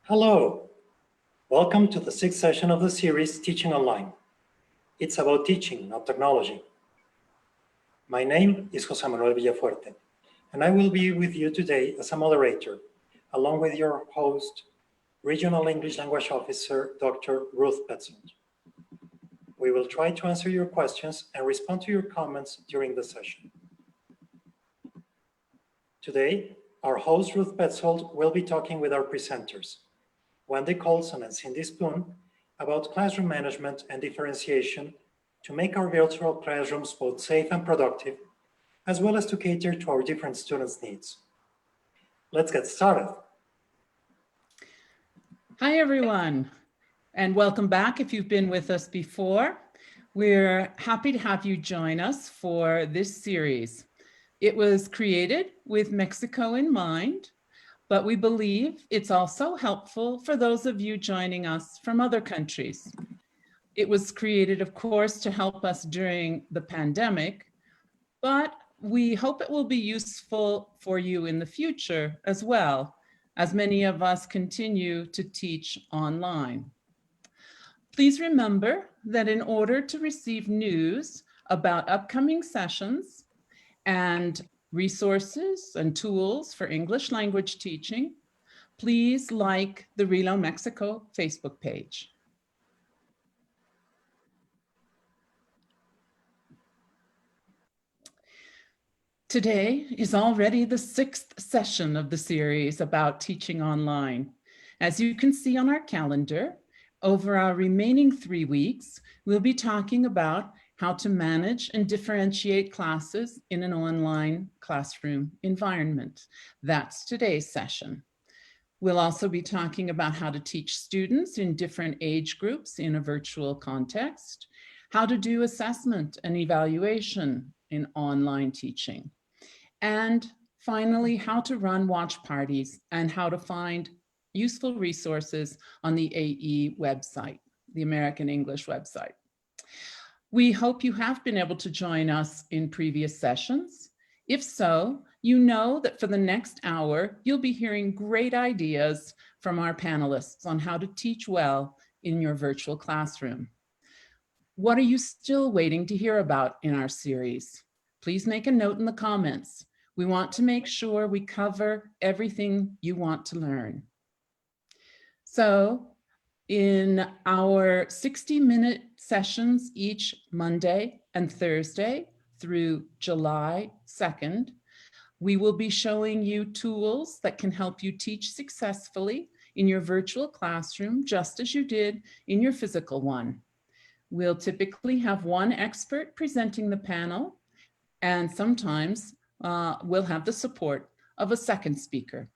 Hello, welcome to the sixth session of the series Teaching Online. It's about teaching, not technology. My name is José Manuel Villafuerte, and I will be with you today as a moderator, along with your host, Regional English Language Officer, Dr. Ruth Petzold. We will try to answer your questions and respond to your comments during the session. Today, our host, Ruth Petzold, will be talking with our presenters, Wendy Coulson and Cindy Spoon, about classroom management and differentiation to make our virtual classrooms both safe and productive, as well as to cater to our different students' needs. Let's get started. Hi, everyone, and welcome back if you've been with us before. We're happy to have you join us for this series. It was created with Mexico in mind, but we believe it's also helpful for those of you joining us from other countries. It was created, of course, to help us during the pandemic, but we hope it will be useful for you in the future as well, as many of us continue to teach online. Please remember that in order to receive news about upcoming sessions and resources and tools for English language teaching, please like the Relo Mexico Facebook page. Today is already the sixth session of the series about teaching online. As you can see on our calendar, over our remaining 3 weeks, we'll be talking about how to manage and differentiate classes in an online classroom environment. That's today's session. We'll also be talking about how to teach students in different age groups in a virtual context, how to do assessment and evaluation in online teaching, and finally, how to run watch parties and how to find useful resources on the AE website, the American English website. We hope you have been able to join us in previous sessions. If so, you know that for the next hour, you'll be hearing great ideas from our panelists on how to teach well in your virtual classroom. What are you still waiting to hear about in our series? Please make a note in the comments. We want to make sure we cover everything you want to learn. So, in our 60-minute sessions each Monday and Thursday through July 2nd, we will be showing you tools that can help you teach successfully in your virtual classroom, just as you did in your physical one. We'll typically have one expert presenting the panel, and sometimes we'll have the support of a second speaker.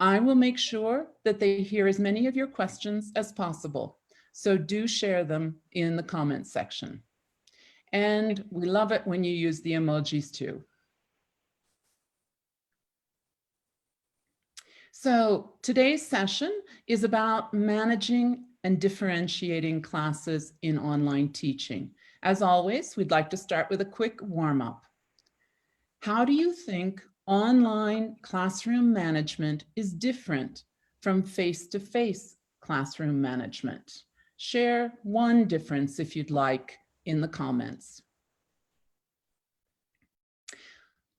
I will make sure that they hear as many of your questions as possible, so do share them in the comments section. And we love it when you use the emojis too. So today's session is about managing and differentiating classes in online teaching. As always, we'd like to start with a quick warm-up. How do you think online classroom management is different from face-to-face classroom management? Share one difference if you'd like in the comments.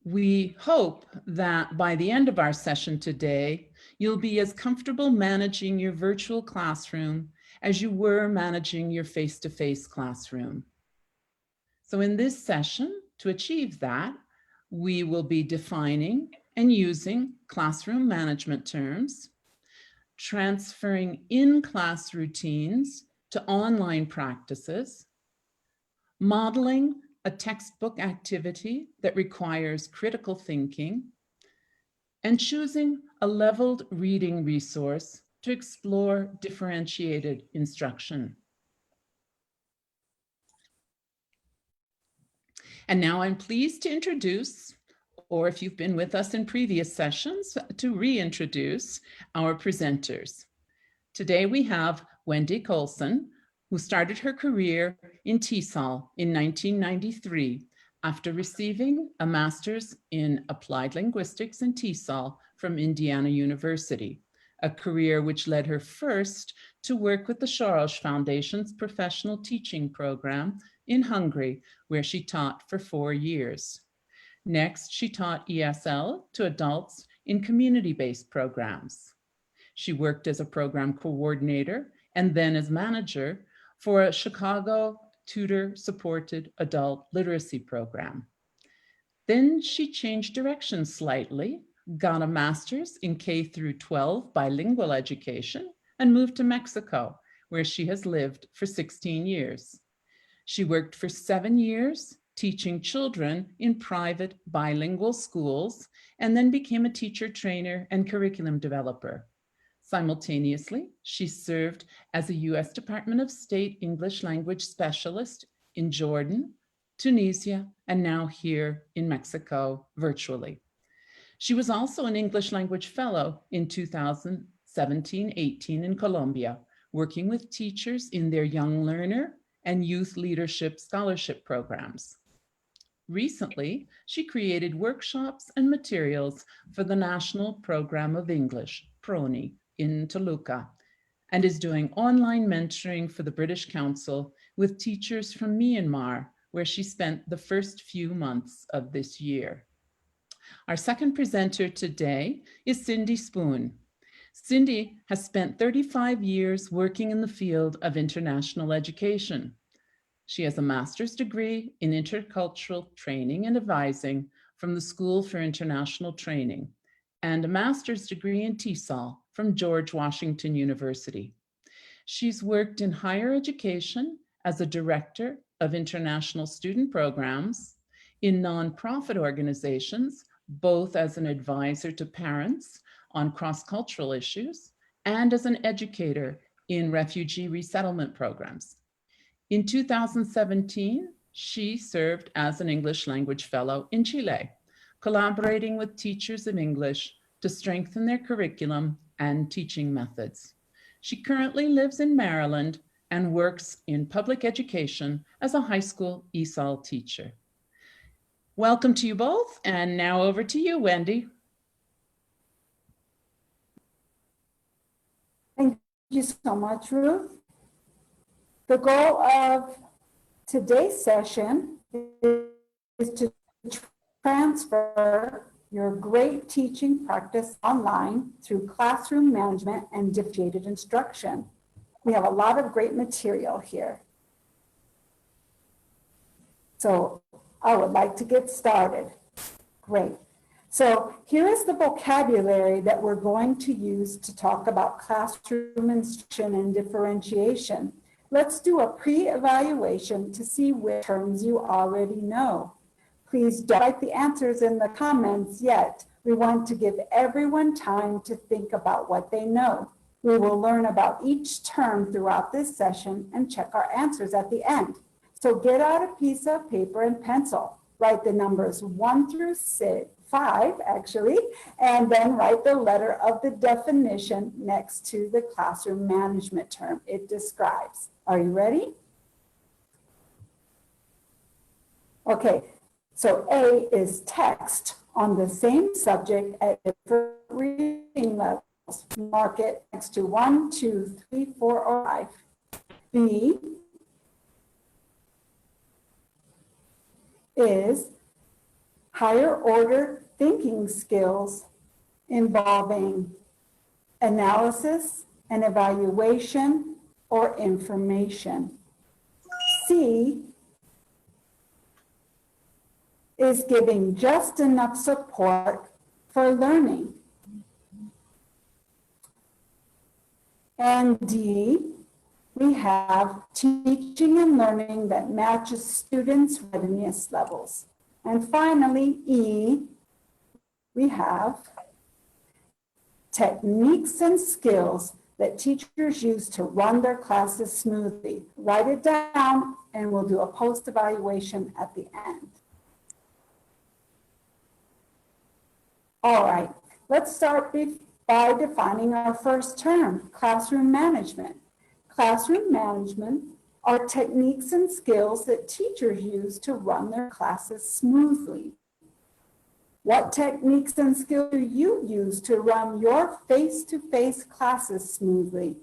We hope that by the end of our session today, you'll be as comfortable managing your virtual classroom as you were managing your face-to-face classroom. So in this session, to achieve that, we will be defining and using classroom management terms, transferring in-class routines to online practices, modeling a textbook activity that requires critical thinking, and choosing a leveled reading resource to explore differentiated instruction. And now I'm pleased to introduce, or if you've been with us in previous sessions, to reintroduce our presenters. Today we have Wendy Coulson, who started her career in TESOL in 1993 after receiving a master's in applied linguistics in TESOL from Indiana University, a career which led her first to work with the Soros Foundation's professional teaching program in Hungary, where she taught for 4 years. Next, she taught ESL to adults in community-based programs. She worked as a program coordinator and then as manager for a Chicago tutor-supported adult literacy program. Then she changed direction slightly, got a master's in K through 12 bilingual education, and moved to Mexico, where she has lived for 16 years. She worked for 7 years teaching children in private bilingual schools, and then became a teacher trainer and curriculum developer. Simultaneously, she served as a U.S. Department of State English language specialist in Jordan, Tunisia, and now here in Mexico virtually. She was also an English language fellow in 2017-18 in Colombia, working with teachers in their young learner and youth leadership scholarship programs. Recently, she created workshops and materials for the National Program of English, PRONI, in Toluca, and is doing online mentoring for the British Council with teachers from Myanmar, where she spent the first few months of this year. Our second presenter today is Cindy Spoon. Cindy has spent 35 years working in the field of international education. She has a master's degree in intercultural training and advising from the School for International Training and a master's degree in TESOL from George Washington University. She's worked in higher education as a director of international student programs, in nonprofit organizations, both as an advisor to parents on cross-cultural issues and as an educator in refugee resettlement programs. In 2017, she served as an English language fellow in Chile, collaborating with teachers of English to strengthen their curriculum and teaching methods. She currently lives in Maryland and works in public education as a high school ESOL teacher. Welcome to you both, and now over to you, Wendy. Thank you so much, Ruth. The goal of today's session is to transfer your great teaching practice online through classroom management and differentiated instruction. We have a lot of great material here. So I would like to get started. Great. So here is the vocabulary that we're going to use to talk about classroom instruction and differentiation. Let's do a pre-evaluation to see which terms you already know. Please don't write the answers in the comments yet. We want to give everyone time to think about what they know. We will learn about each term throughout this session and check our answers at the end. So get out a piece of paper and pencil. Write the numbers 1 through 5, actually, and then write the letter of the definition next to the classroom management term it describes. Are you ready? Okay, so A is text on the same subject at different reading levels. Mark it next to 1, 2, 3, 4, or 5. B is higher order thinking skills involving analysis and evaluation or information. C is giving just enough support for learning. And D, we have teaching and learning that matches students' readiness levels. And finally, E, we have techniques and skills that teachers use to run their classes smoothly. Write it down and we'll do a post-evaluation at the end. All right, let's start by defining our first term, classroom management. Classroom management are techniques and skills that teachers use to run their classes smoothly. What techniques and skills do you use to run your face-to-face classes smoothly?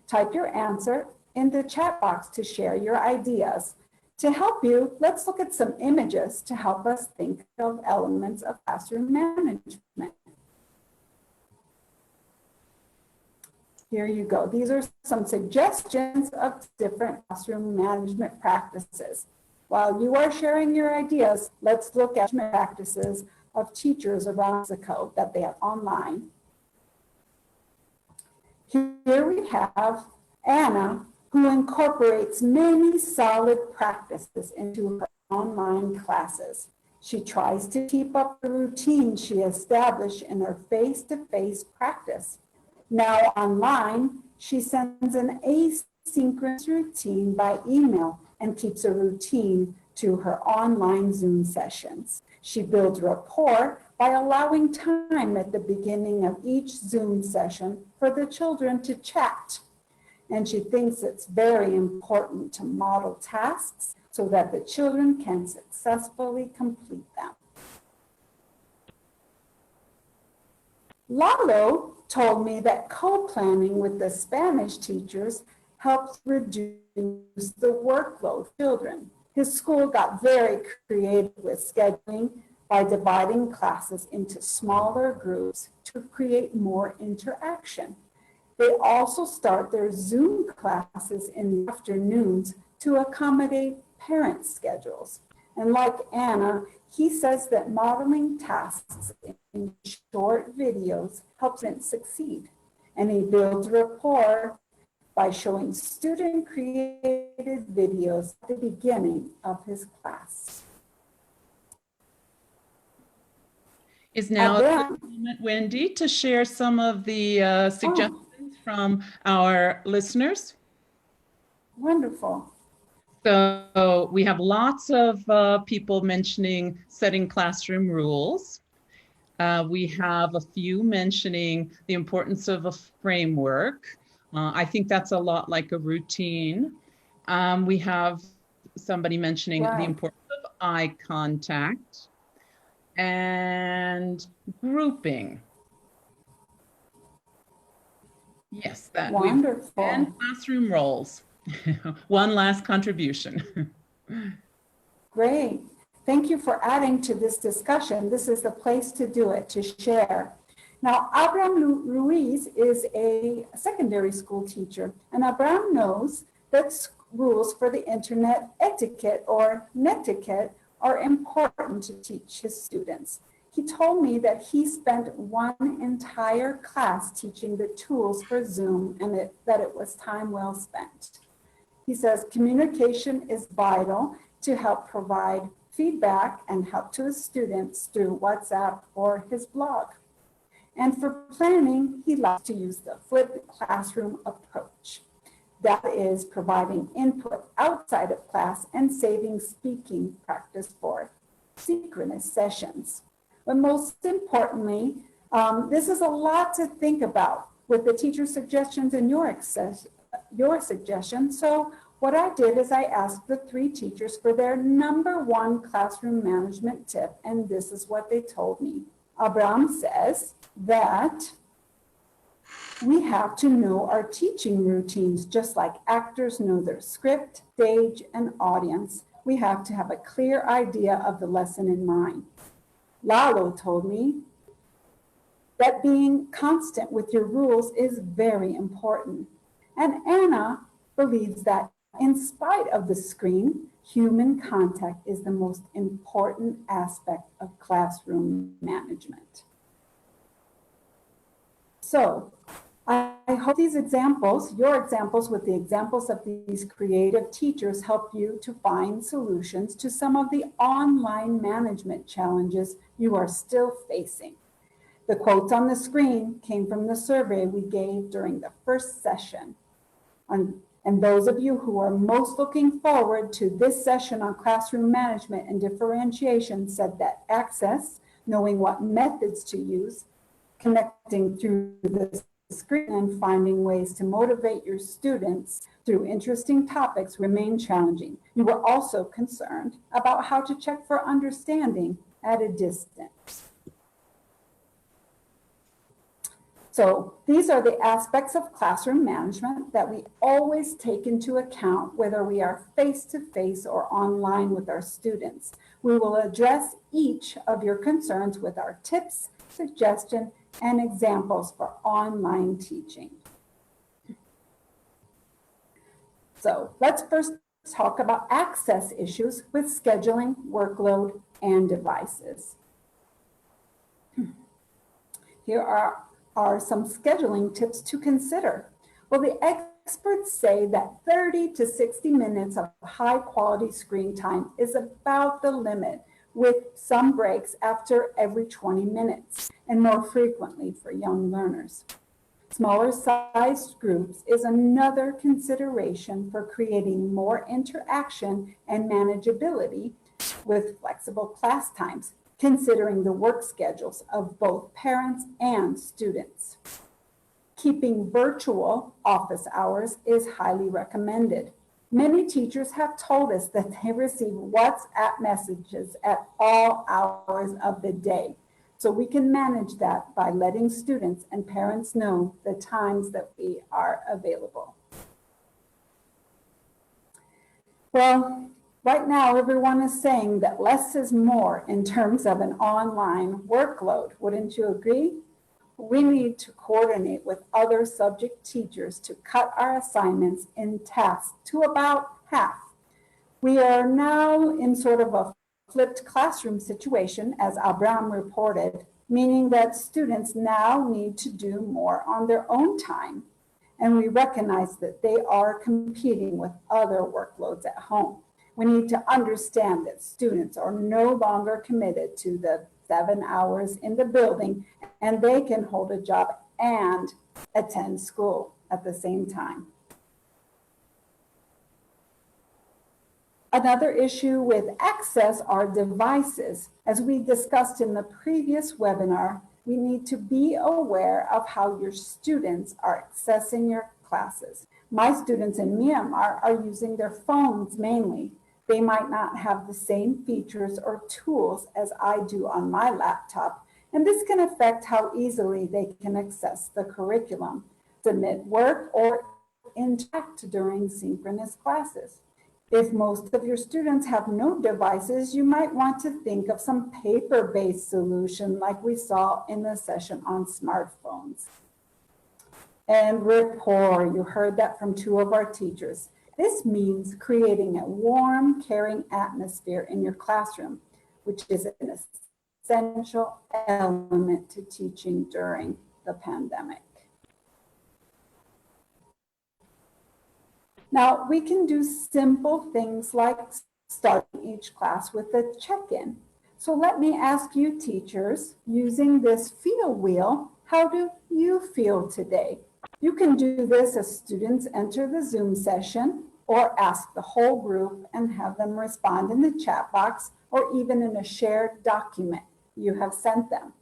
Type your answer in the chat box to share your ideas. To help you, let's look at some images to help us think of elements of classroom management. Here you go. These are some suggestions of different classroom management practices. While you are sharing your ideas, let's look at practices of teachers around Mexico that they have online. Here we have Anna, who incorporates many solid practices into her online classes. She tries to keep up the routine she established in her face-to-face practice. Now online, she sends an asynchronous routine by email and keeps a routine to her online Zoom sessions. She builds rapport by allowing time at the beginning of each Zoom session for the children to chat. And she thinks it's very important to model tasks so that the children can successfully complete them. Lalo told me that co-planning with the Spanish teachers helps reduce the workload of children. His school got very creative with scheduling by dividing classes into smaller groups to create more interaction. They also start their Zoom classes in the afternoons to accommodate parent schedules. And like Anna, he says that modeling tasks in short videos helps them succeed. And he builds rapport by showing student-created videos at the beginning of his class. Is now a good moment, Wendy, to share some of the suggestions from our listeners. Wonderful. So we have lots of people mentioning setting classroom rules. We have a few mentioning the importance of a framework. I think that's a lot like a routine. We have somebody mentioning the importance of eye contact and grouping. Yes, that wonderful. And classroom roles. One last contribution. Great. Thank you for adding to this discussion. This is the place to do it, to share. Now, Abraham Ruiz is a secondary school teacher, and Abraham knows that rules for the internet etiquette or netiquette are important to teach his students. He told me that he spent one entire class teaching the tools for Zoom and that it was time well spent. He says communication is vital to help provide feedback and help to his students through WhatsApp or his blog. And for planning, he likes to use the flipped classroom approach. That is providing input outside of class and saving speaking practice for synchronous sessions. But most importantly, this is a lot to think about with the teacher suggestions and your suggestions. So what I did is I asked the 3 teachers for their #1 classroom management tip, and this is what they told me. Abraham says that we have to know our teaching routines, just like actors know their script, stage, and audience. We have to have a clear idea of the lesson in mind. Lalo told me that being constant with your rules is very important. And Anna believes that in spite of the screen, human contact is the most important aspect of classroom management. So I hope these examples, your examples with the examples of these creative teachers, help you to find solutions to some of the online management challenges you are still facing. The quotes on the screen came from the survey we gave during the first session. And those of you who are most looking forward to this session on classroom management and differentiation said that access, knowing what methods to use, connecting through the screen and finding ways to motivate your students through interesting topics remain challenging. You were also concerned about how to check for understanding at a distance. So these are the aspects of classroom management that we always take into account, whether we are face-to-face or online with our students. We will address each of your concerns with our tips, suggestions, and examples for online teaching. So let's first talk about access issues with scheduling, workload, and devices. Here are some scheduling tips to consider. Well, the experts say that 30 to 60 minutes of high quality screen time is about the limit, with some breaks after every 20 minutes and more frequently for young learners. Smaller sized groups is another consideration for creating more interaction and manageability with flexible class times, considering the work schedules of both parents and students. Keeping virtual office hours is highly recommended. Many teachers have told us that they receive WhatsApp messages at all hours of the day. So we can manage that by letting students and parents know the times that we are available. Well, right now, everyone is saying that less is more in terms of an online workload. Wouldn't you agree? We need to coordinate with other subject teachers to cut our assignments in tasks to about half. We are now in sort of a flipped classroom situation, as Abraham reported, meaning that students now need to do more on their own time. And we recognize that they are competing with other workloads at home. We need to understand that students are no longer committed to the 7 hours in the building, and they can hold a job and attend school at the same time. Another issue with access are devices. As we discussed in the previous webinar, we need to be aware of how your students are accessing your classes. My students in Myanmar are using their phones mainly. They might not have the same features or tools as I do on my laptop, and this can affect how easily they can access the curriculum, submit work, or interact during synchronous classes. If most of your students have no devices, you might want to think of some paper-based solution like we saw in the session on smartphones. And rapport, you heard that from 2 of our teachers. This means creating a warm, caring atmosphere in your classroom, which is an essential element to teaching during the pandemic. Now, we can do simple things like starting each class with a check-in. So let me ask you teachers, using this feel wheel, how do you feel today? You can do this as students enter the Zoom session, or ask the whole group and have them respond in the chat box, or even in a shared document you have sent them.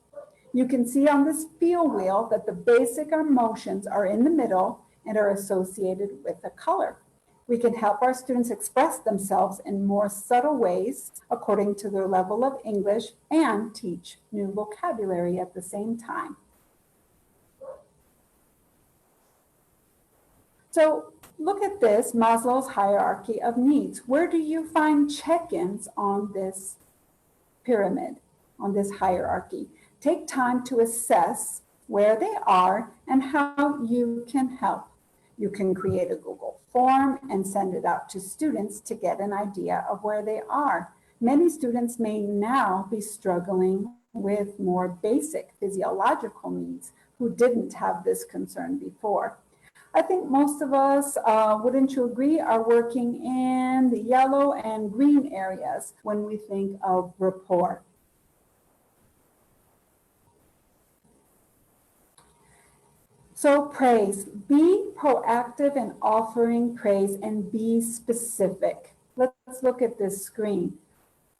You can see on this feel wheel that the basic emotions are in the middle and are associated with a color. We can help our students express themselves in more subtle ways according to their level of English and teach new vocabulary at the same time. So look at this, Maslow's hierarchy of needs. Where do you find check-ins on this pyramid, on this hierarchy? Take time to assess where they are and how you can help. You can create a Google form and send it out to students to get an idea of where they are. Many students may now be struggling with more basic physiological needs who didn't have this concern before. I think most of us, wouldn't you agree, are working in the yellow and green areas when we think of rapport. So praise, be proactive in offering praise and be specific. Let's look at this screen.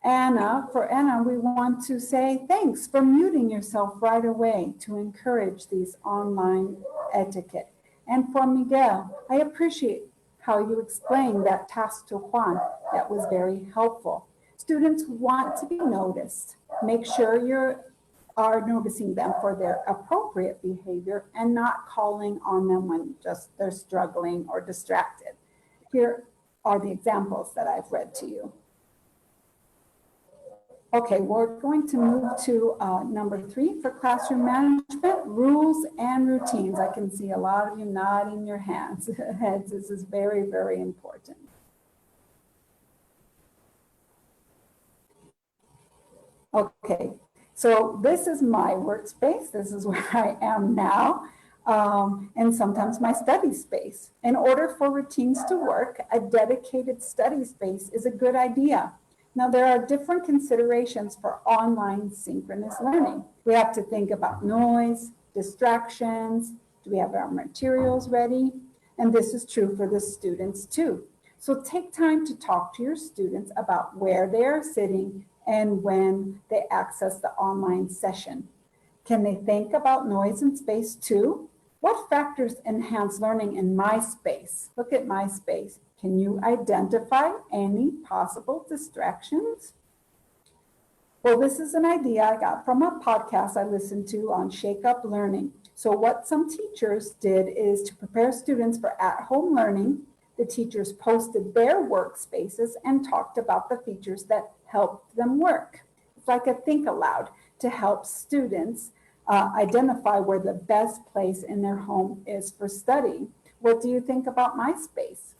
For Anna, we want to say thanks for muting yourself right away to encourage these online etiquette. And for Miguel, I appreciate how you explained that task to Juan. That was very helpful. Students want to be noticed. Make sure you're are noticing them for their appropriate behavior and not calling on them when just they're struggling or distracted. Here are the examples that I've read to you. Okay, we're going to move to number 3 for classroom management, rules and routines. I can see a lot of you nodding your heads. This is very, very important. Okay, so this is my workspace. This is where I am now, and sometimes my study space. In order for routines to work, a dedicated study space is a good idea. Now, there are different considerations for online synchronous learning. We have to think about noise, distractions, do we have our materials ready? And this is true for the students too. So take time to talk to your students about where they are sitting and when they access the online session. Can they think about noise and space too? What factors enhance learning in my space? Look at my space. Can you identify any possible distractions? Well, this is an idea I got from a podcast I listened to on Shake Up Learning. So what some teachers did is to prepare students for at-home learning, the teachers posted their workspaces and talked about the features that helped them work. It's like a think aloud to help students identify where the best place in their home is for study. What do you think about my space?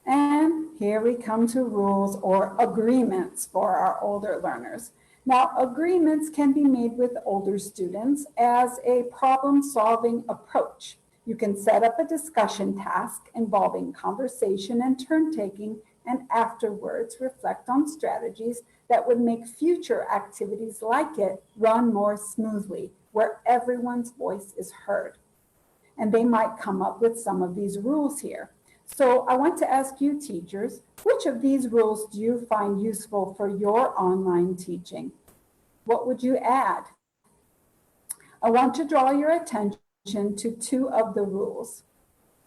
And here we come to rules or agreements for our older learners. Now, agreements can be made with older students as a problem-solving approach. You can set up a discussion task involving conversation and turn-taking, and afterwards reflect on strategies that would make future activities like it run more smoothly, where everyone's voice is heard. And they might come up with some of these rules here. So I want to ask you teachers, which of these rules do you find useful for your online teaching? What would you add? I want to draw your attention to 2 of the rules.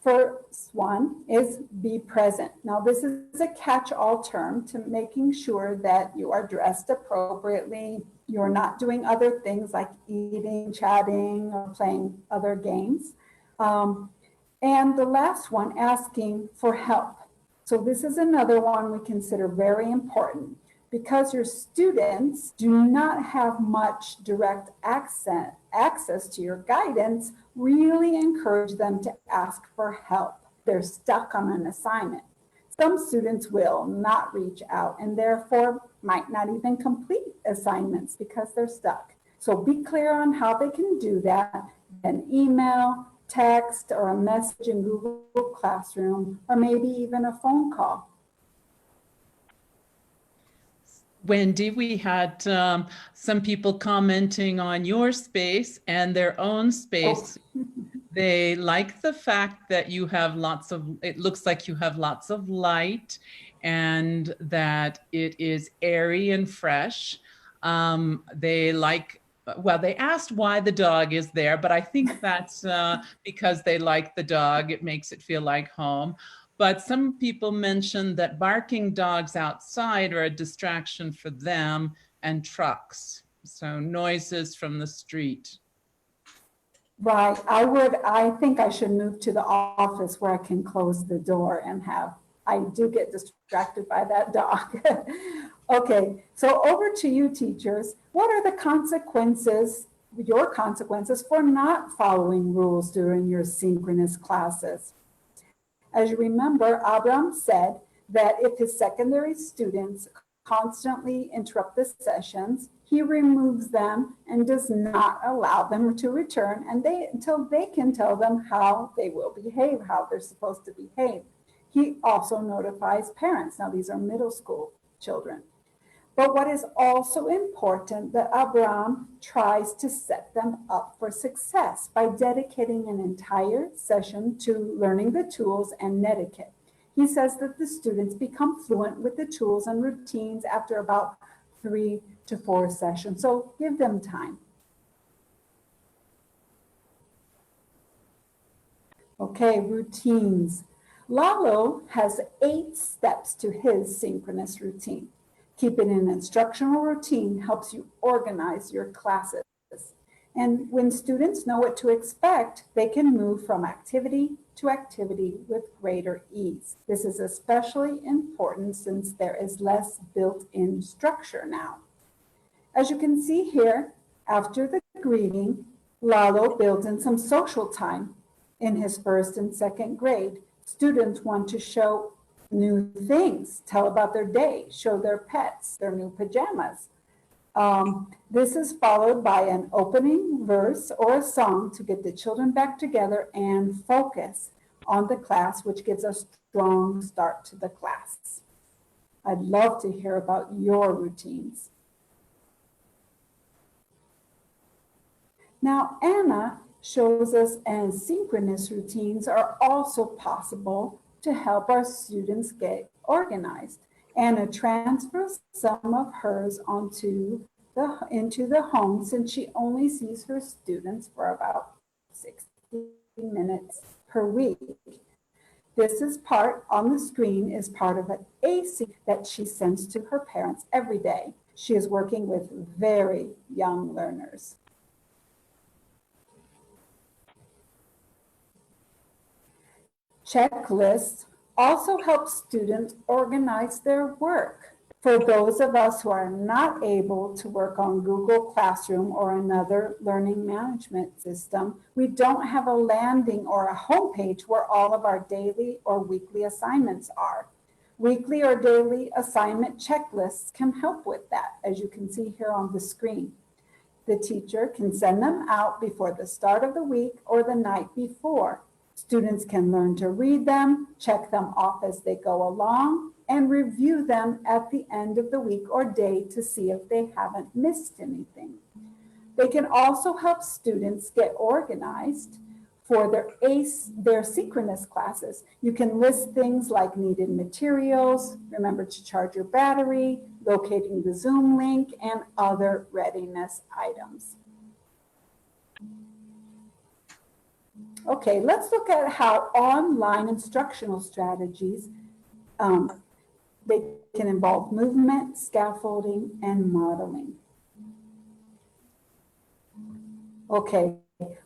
First one is be present. Now this is a catch-all term to making sure that you are dressed appropriately, you're not doing other things like eating, chatting, or playing other games. And the last one, asking for help. So this is another one we consider very important because your students do not have much direct access to your guidance. Really encourage them to ask for help. They're stuck on an assignment. Some students will not reach out and therefore might not even complete assignments because they're stuck. So be clear on how they can do that. An email, text, or a message in Google Classroom, or maybe even a phone call. Wendy, we had some people commenting on your space and their own space. Oh. They like the fact that you have lots of, it looks like you have lots of light and that it is airy and fresh. They like, well, they asked why the dog is there, but I think that's because they like the dog. It makes it feel like home. But some people mentioned that barking dogs outside are a distraction for them and trucks. So noises from the street. Right, I think I should move to the office where I can close the door and I do get distracted by that dog. Okay, so over to you teachers. What are the consequences, your consequences for not following rules during your synchronous classes? As you remember, Abraham said that if his secondary students constantly interrupt the sessions, he removes them and does not allow them to return until they can tell them how they will behave, how they're supposed to behave. He also notifies parents. Now, these are middle school children. But what is also important that Abraham tries to set them up for success by dedicating an entire session to learning the tools and etiquette. He says that the students become fluent with the tools and routines after about 3 to 4 sessions. So give them time. Okay, routines. Lalo has 8 steps to his synchronous routine. Keeping an instructional routine helps you organize your classes. And when students know what to expect, they can move from activity to activity with greater ease. This is especially important since there is less built-in structure now. As you can see here, after the greeting, Lalo builds in some social time. In his 1st and 2nd grade, students want to show new things, tell about their day, show their pets, their new pajamas. This is followed by an opening verse or a song to get the children back together and focus on the class, which gives a strong start to the class. I'd love to hear about your routines. Now, Anna shows us asynchronous routines are also possible to help our students get organized. Anna transfers some of hers into the home since she only sees her students for about 60 minutes per week. This is part on the screen is part of an AC that she sends to her parents every day. She is working with very young learners. Checklists also help students organize their work. For those of us who are not able to work on Google Classroom or another learning management system, we don't have a landing or a homepage where all of our daily or weekly assignments are. Weekly or daily assignment checklists can help with that, as you can see here on the screen. The teacher can send them out before the start of the week or the night before. Students can learn to read them, check them off as they go along, and review them at the end of the week or day to see if they haven't missed anything. They can also help students get organized for their synchronous classes. You can list things like needed materials, remember to charge your battery, locating the Zoom link, and other readiness items. Okay, let's look at how online instructional strategies, they can involve movement, scaffolding, and modeling. Okay,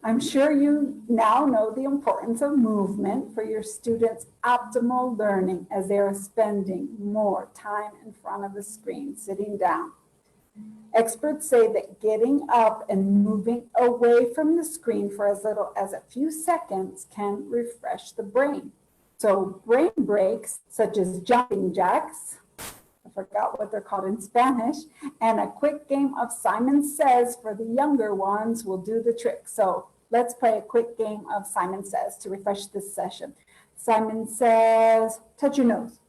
I'm sure you now know the importance of movement for your students' optimal learning as they are spending more time in front of the screen, sitting down. Experts say that getting up and moving away from the screen for as little as a few seconds can refresh the brain. So brain breaks, such as jumping jacks, I forgot what they're called in Spanish, and a quick game of Simon Says for the younger ones will do the trick. So let's play a quick game of Simon Says to refresh this session. Simon says, touch your nose.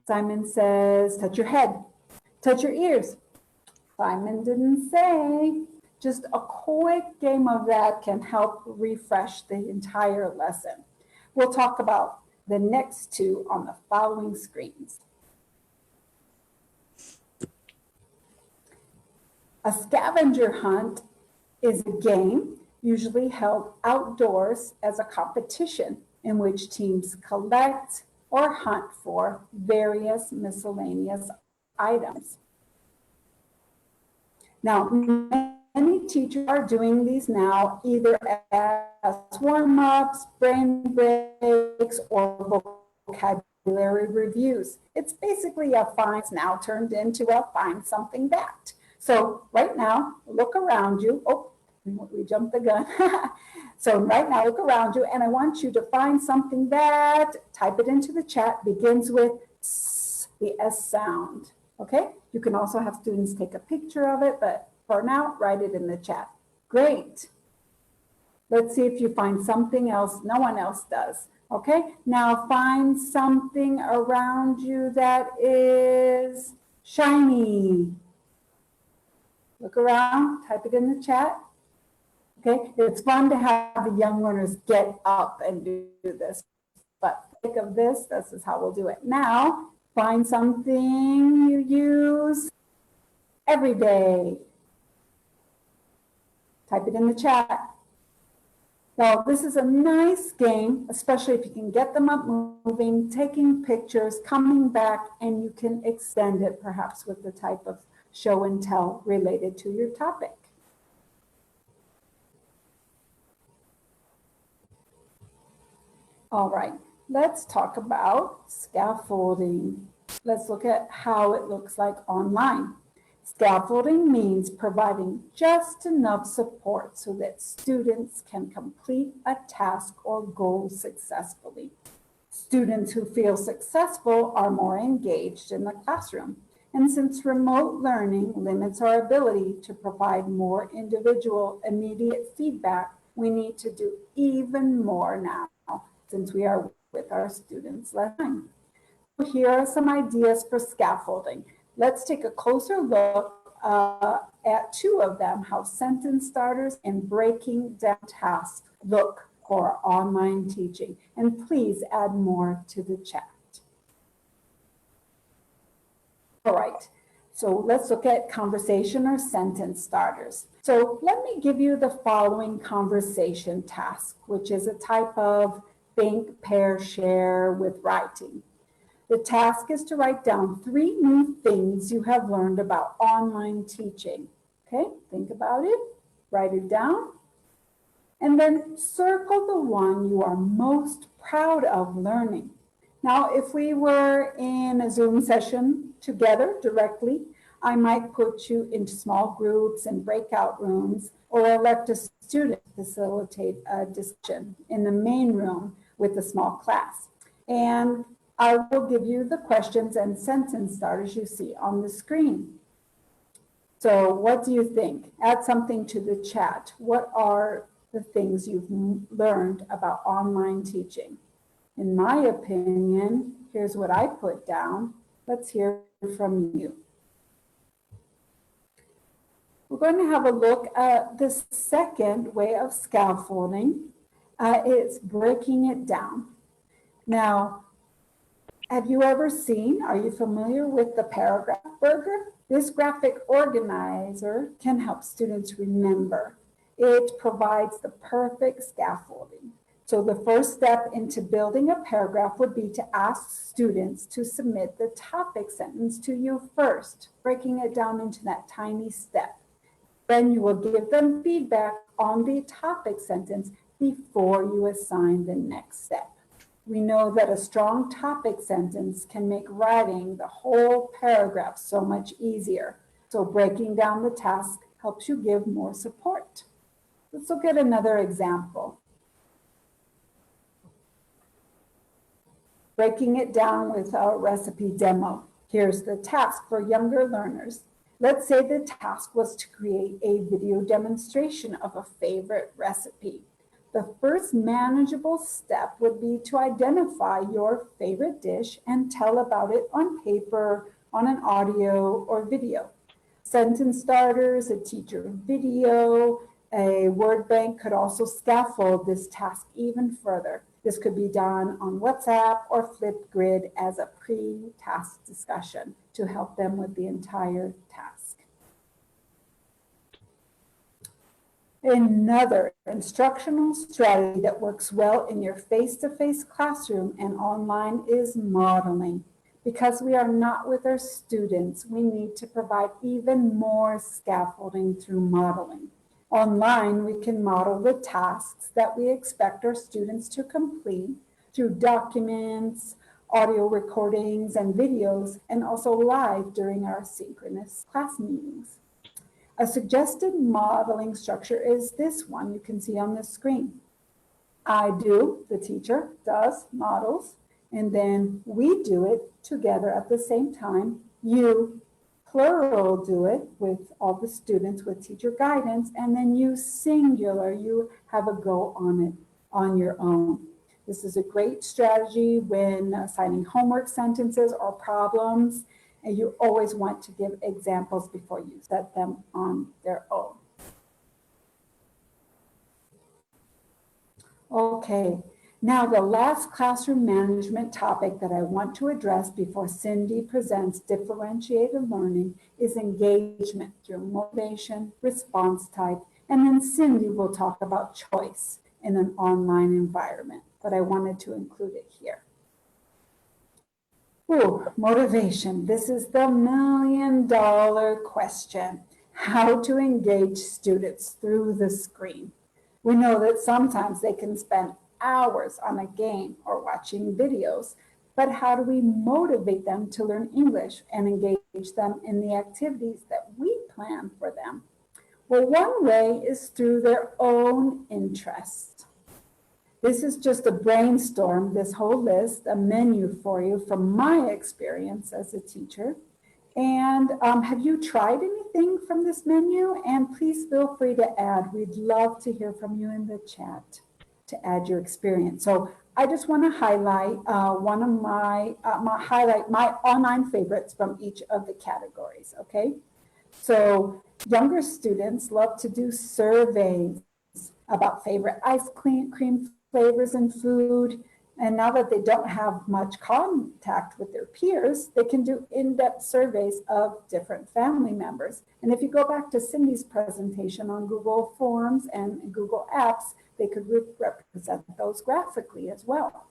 Simon says, touch your head. Touch your ears. Simon didn't say. Just a quick game of that can help refresh the entire lesson. We'll talk about the next two on the following screens. A scavenger hunt is a game usually held outdoors as a competition in which teams collect or hunt for various miscellaneous items. Now, many teachers are doing these now either as warm-ups, brain breaks, or vocabulary reviews. It's basically a finds now turned into a find something that. So right now, look around you. Oh, we jumped the gun. So right now, look around you, and I want you to find something that, type it into the chat, begins with S, the S sound. Okay, you can also have students take a picture of it, but for now, write it in the chat. Great. Let's see if you find something else no one else does. Okay, now find something around you that is shiny. Look around, type it in the chat. Okay, it's fun to have the young learners get up and do this, but think of this is how we'll do it. Now, find something you use every day. Type it in the chat. Well, this is a nice game, especially if you can get them up moving, taking pictures, coming back, and you can extend it perhaps with the type of show and tell related to your topic. All right, let's talk about scaffolding. Let's look at how it looks like online. Scaffolding means providing just enough support so that students can complete a task or goal successfully. Students who feel successful are more engaged in the classroom. And since remote learning limits our ability to provide more individual immediate feedback, we need to do even more now since we are with our students less time. Here are some ideas for scaffolding. Let's take a closer look at two of them, how sentence starters and breaking down tasks look for online teaching. And please add more to the chat. All right, so let's look at conversation or sentence starters. So let me give you the following conversation task, which is a type of think, pair, share with writing. The task is to write down 3 new things you have learned about online teaching. Okay, think about it, write it down, and then circle the one you are most proud of learning. Now, if we were in a Zoom session together directly, I might put you into small groups and breakout rooms, or elect a student to facilitate a discussion in the main room with a small class. And I will give you the questions and sentence starters you see on the screen. So what do you think? Add something to the chat. What are the things you've learned about online teaching? In my opinion, here's what I put down. Let's hear from you. We're going to have a look at the second way of scaffolding. It's breaking it down. Now, have you ever seen, are you familiar with the paragraph burger? This graphic organizer can help students remember. It provides the perfect scaffolding. So the first step into building a paragraph would be to ask students to submit the topic sentence to you first, breaking it down into that tiny step. Then you will give them feedback on the topic sentence before you assign the next step. We know that a strong topic sentence can make writing the whole paragraph so much easier. So breaking down the task helps you give more support. Let's look at another example. Breaking it down with a recipe demo. Here's the task for younger learners. Let's say the task was to create a video demonstration of a favorite recipe. The first manageable step would be to identify your favorite dish and tell about it on paper, on an audio or video. Sentence starters, a teacher video, a word bank could also scaffold this task even further. This could be done on WhatsApp or Flipgrid as a pre-task discussion to help them with the entire task. Another instructional strategy that works well in your face-to-face classroom and online is modeling. Because we are not with our students, we need to provide even more scaffolding through modeling. Online, we can model the tasks that we expect our students to complete through documents, audio recordings, and videos, and also live during our synchronous class meetings. A suggested modeling structure is this one you can see on the screen. I do, the teacher does, models, and then we do it together at the same time. You, plural, do it with all the students with teacher guidance, and then you, singular, you have a go on it on your own. This is a great strategy when assigning homework sentences or problems, and you always want to give examples before you set them on their own. Okay, now the last classroom management topic that I want to address before Cindy presents differentiated learning is engagement through motivation, response type, and then Cindy will talk about choice. in an online environment, but I wanted to include it here. Ooh, motivation. This is the million-dollar question. How to engage students through the screen. We know that sometimes they can spend hours on a game or watching videos, but how do we motivate them to learn English and engage them in the activities that we plan for them? Well, one way is through their own interest. This is just a brainstorm, this whole list, a menu for you from my experience as a teacher. And have you tried anything from this menu? And please feel free to add. We'd love to hear from you in the chat to add your experience. So I just want to highlight one of my online favorites from each of the categories, okay? So younger students love to do surveys about favorite ice cream flavors and food. And now that they don't have much contact with their peers, they can do in-depth surveys of different family members. And if you go back to Cindy's presentation on Google Forms and Google Apps, they could represent those graphically as well.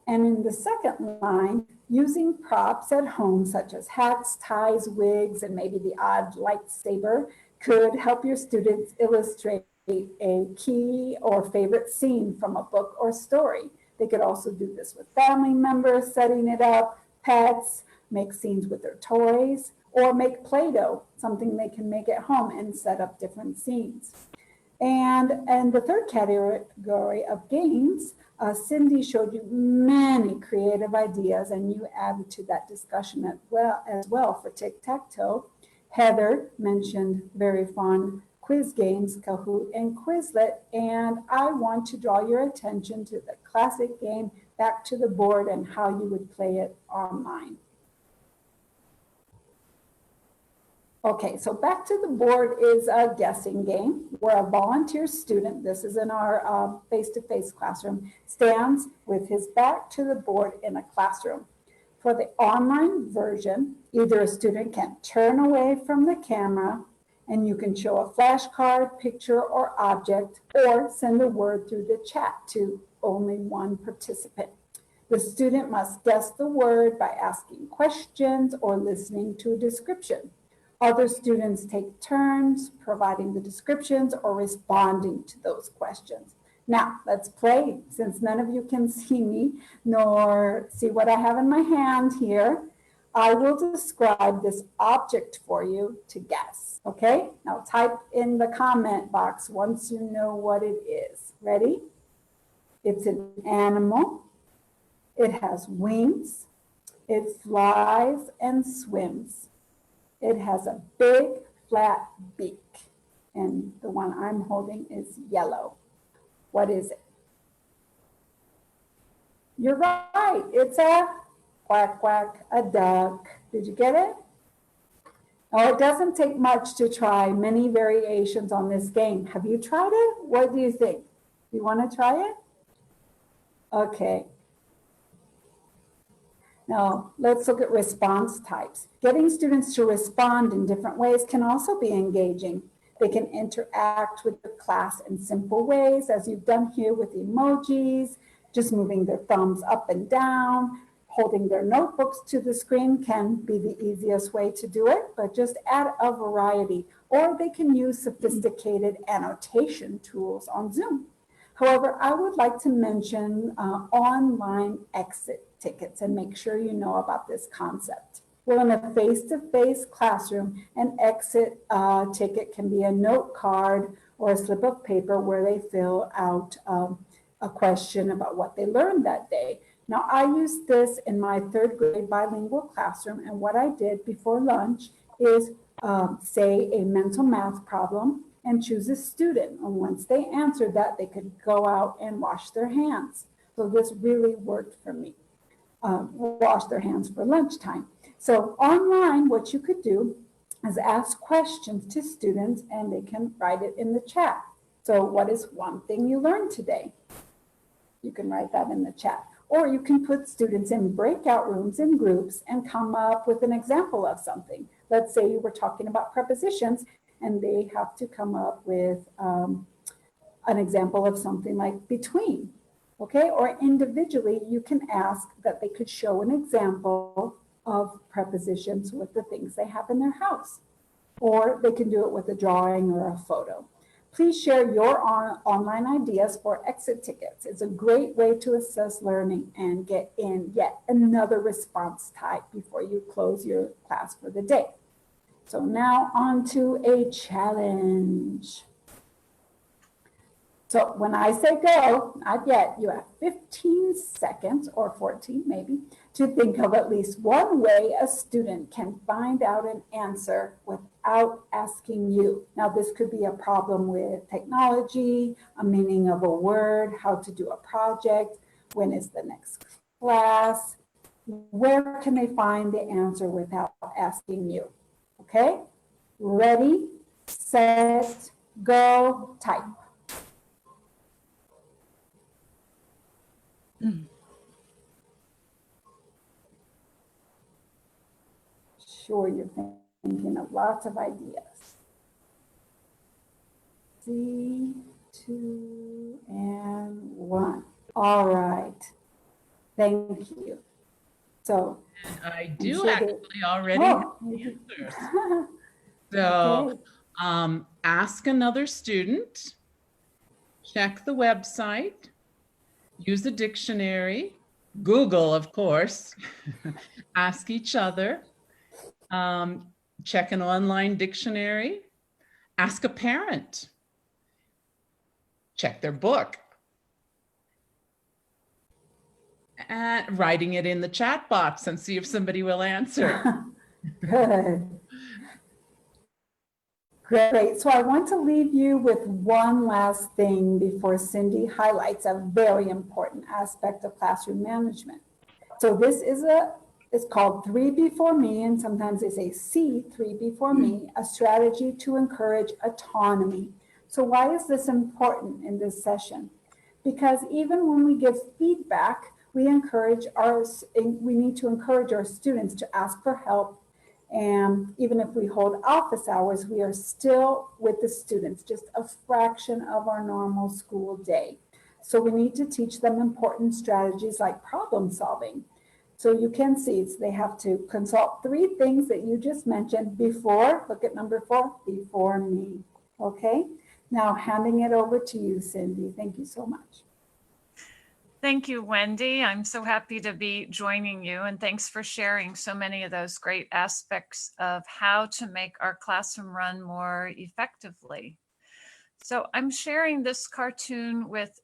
And in the second line, using props at home, such as hats, ties, wigs, and maybe the odd lightsaber, could help your students illustrate a key or favorite scene from a book or story. They could also do this with family members, setting it up, pets, make scenes with their toys, or make Play-Doh, something they can make at home and set up different scenes. And the third category of games, Cindy showed you many creative ideas, and you added to that discussion as well for tic-tac-toe. Heather mentioned very fun quiz games, Kahoot and Quizlet, and I want to draw your attention to the classic game Back to the Board and how you would play it online. Okay, so Back to the Board is a guessing game where a volunteer student, this is in our face-to-face classroom, stands with his back to the board in a classroom. For the online version, either a student can turn away from the camera and you can show a flashcard, picture, or object, or send a word through the chat to only one participant. The student must guess the word by asking questions or listening to a description. Other students take turns providing the descriptions or responding to those questions. Now, let's play. Since none of you can see me nor see what I have in my hand here, I will describe this object for you to guess, okay? Now type in the comment box once you know what it is. Ready? It's an animal. It has wings. It flies and swims. It has a big flat beak. And the one I'm holding is yellow. What is it? You're right. It's a quack, quack, a duck. Did you get it? Oh, it doesn't take much to try many variations on this game. Have you tried it? What do you think? You want to try it? Okay. Now, let's look at response types. Getting students to respond in different ways can also be engaging. They can interact with the class in simple ways, as you've done here with emojis, just moving their thumbs up and down. Holding their notebooks to the screen can be the easiest way to do it, but just add a variety. Or they can use sophisticated annotation tools on Zoom. However, I would like to mention online exit tickets and make sure you know about this concept. Well, in a face-to-face classroom, an exit ticket can be a note card or a slip of paper where they fill out a question about what they learned that day. Now, I used this in my third grade bilingual classroom, and what I did before lunch is say a mental math problem and choose a student. And once they answered that, they could go out and wash their hands. So this really worked for me. Wash their hands for lunchtime. So online, what you could do is ask questions to students and they can write it in the chat. So what is one thing you learned today? You can write that in the chat. Or you can put students in breakout rooms in groups and come up with an example of something. Let's say you were talking about prepositions and they have to come up with an example of something like between, okay? Or individually, you can ask that they could show an example of prepositions with the things they have in their house. Or they can do it with a drawing or a photo. Please share your online ideas for exit tickets. It's a great way to assess learning and get in yet another response type before you close your class for the day. So now on to a challenge. So when I say go, not yet, you have 15 seconds or 14 maybe to think of at least one way a student can find out an answer without asking you. Now this could be a problem with technology, a meaning of a word, how to do a project, when is the next class, where can they find the answer without asking you? Okay, ready, set, go, type. Sure, you're thinking of lots of ideas. 3, 2, and 1. All right. Thank you. So And I do sure actually already have oh, answers. So okay. Ask another student, check the website, use a dictionary, Google, of course, ask each other, check an online dictionary, ask a parent, check their book, and writing it in the chat box and see if somebody will answer. Good. Great. So I want to leave you with one last thing before Cindy highlights a very important aspect of classroom management. So this is it's called 3 Before Me, and sometimes they say C3 Before Me, a strategy to encourage autonomy. So why is this important in this session? Because even when we give feedback, we need to encourage our students to ask for help. And even if we hold office hours, we are still with the students, just a fraction of our normal school day. So we need to teach them important strategies like problem solving. So you can see they have to consult 3 things that you just mentioned before, look at number 4, before me, okay? Now handing it over to you, Cindy. Thank you so much. Thank you, Wendy. I'm so happy to be joining you, and thanks for sharing so many of those great aspects of how to make our classroom run more effectively. So I'm sharing this cartoon with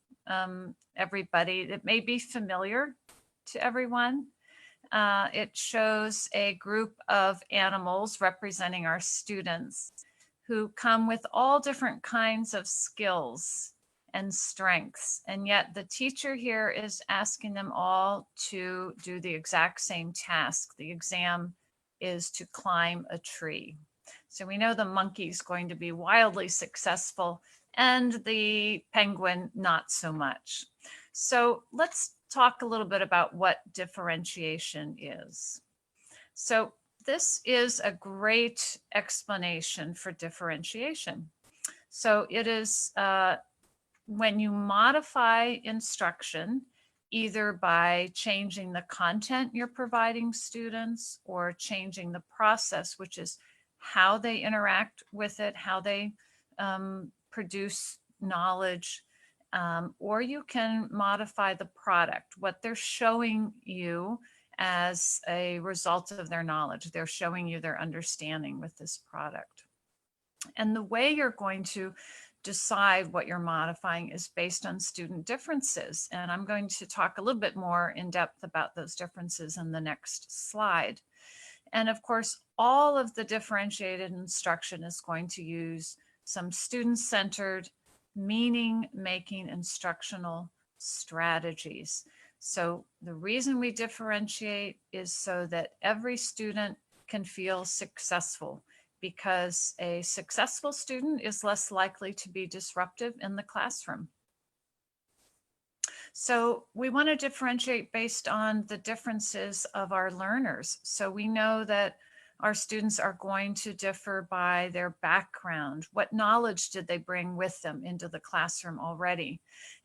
everybody. It may be familiar to everyone. It shows a group of animals representing our students who come with all different kinds of skills and strengths. And yet the teacher here is asking them all to do the exact same task. The exam is to climb a tree. So we know the monkey's going to be wildly successful and the penguin not so much. So let's talk a little bit about what differentiation is. So this is a great explanation for differentiation. So it is when you modify instruction, either by changing the content you're providing students or changing the process, which is how they interact with it, how they produce knowledge, or you can modify the product, what they're showing you as a result of their knowledge. They're showing you their understanding with this product. And the way you're going to decide what you're modifying is based on student differences. And I'm going to talk a little bit more in depth about those differences in the next slide. And of course, all of the differentiated instruction is going to use some student-centered, meaning-making instructional strategies. So the reason we differentiate is so that every student can feel successful, because a successful student is less likely to be disruptive in the classroom. So we want to differentiate based on the differences of our learners. So we know that Our students are going to differ by their background. What knowledge did they bring with them into the classroom already?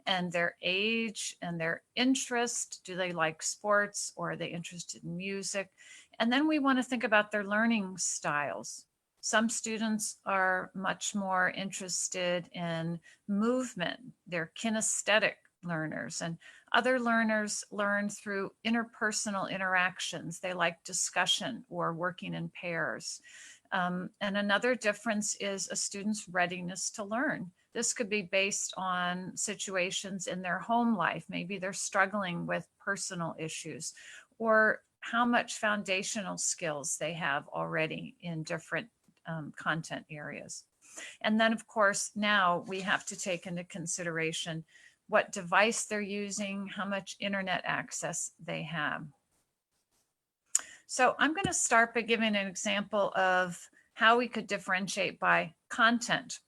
And their age and their interest. Do they like sports, or are they interested in music? And then we want to think about their learning styles. Some students are much more interested in movement. They're kinesthetic learners, and other learners learn through interpersonal interactions. They like discussion or working in pairs. And another difference is a student's readiness to learn. This could be based on situations in their home life. Maybe they're struggling with personal issues, or how much foundational skills they have already in different content areas. And then, of course, now we have to take into consideration what device they're using, how much internet access they have. So I'm going to start by giving an example of how we could differentiate by content.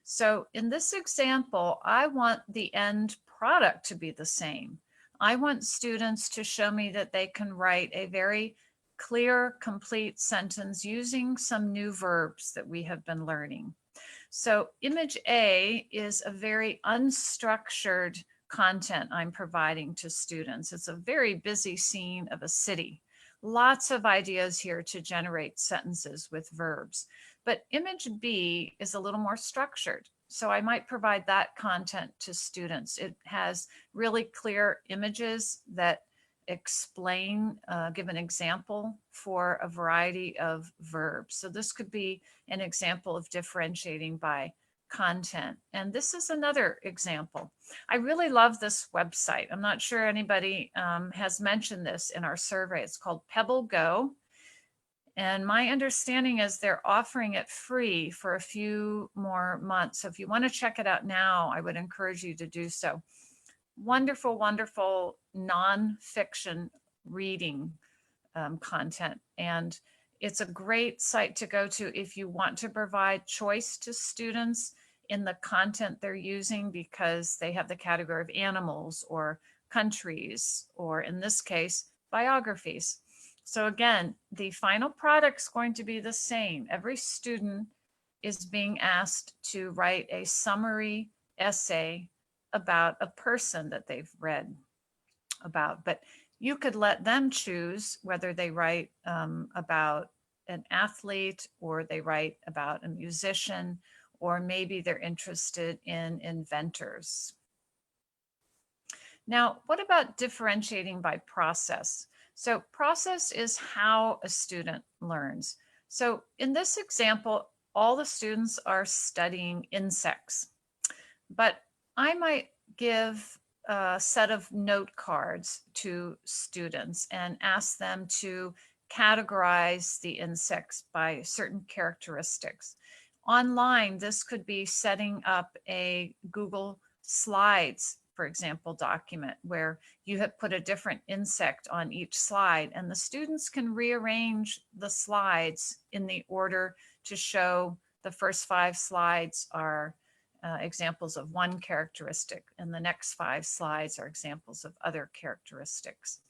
So in this example, I want the end product to be the same. I want students to show me that they can write a very clear, complete sentence using some new verbs that we have been learning. So image A is a very unstructured content I'm providing to students. It's a very busy scene of a city. Lots of ideas here to generate sentences with verbs. But image B is a little more structured. So I might provide that content to students. It has really clear images that explain, give an example for a variety of verbs. So this could be an example of differentiating by content. And this is another example. I really love this website. I'm not sure anybody has mentioned this in our survey. It's called Pebble Go. And my understanding is they're offering it free for a few more months. So if you want to check it out now, I would encourage you to do so. Wonderful, wonderful nonfiction reading content. And it's a great site to go to if you want to provide choice to students in the content they're using, because they have the category of animals or countries, or in this case, biographies. So again, the final product's going to be the same. Every student is being asked to write a summary essay about a person that they've read about, but you could let them choose whether they write about an athlete, or they write about a musician, or maybe they're interested in inventors. Now, what about differentiating by process? So process is how a student learns. So in this example, all the students are studying insects, but I might give a set of note cards to students and ask them to categorize the insects by certain characteristics. Online, this could be setting up a Google Slides, for example, document where you have put a different insect on each slide, and the students can rearrange the slides in the order to show the first 5 slides are examples of one characteristic, and the next 5 slides are examples of other characteristics.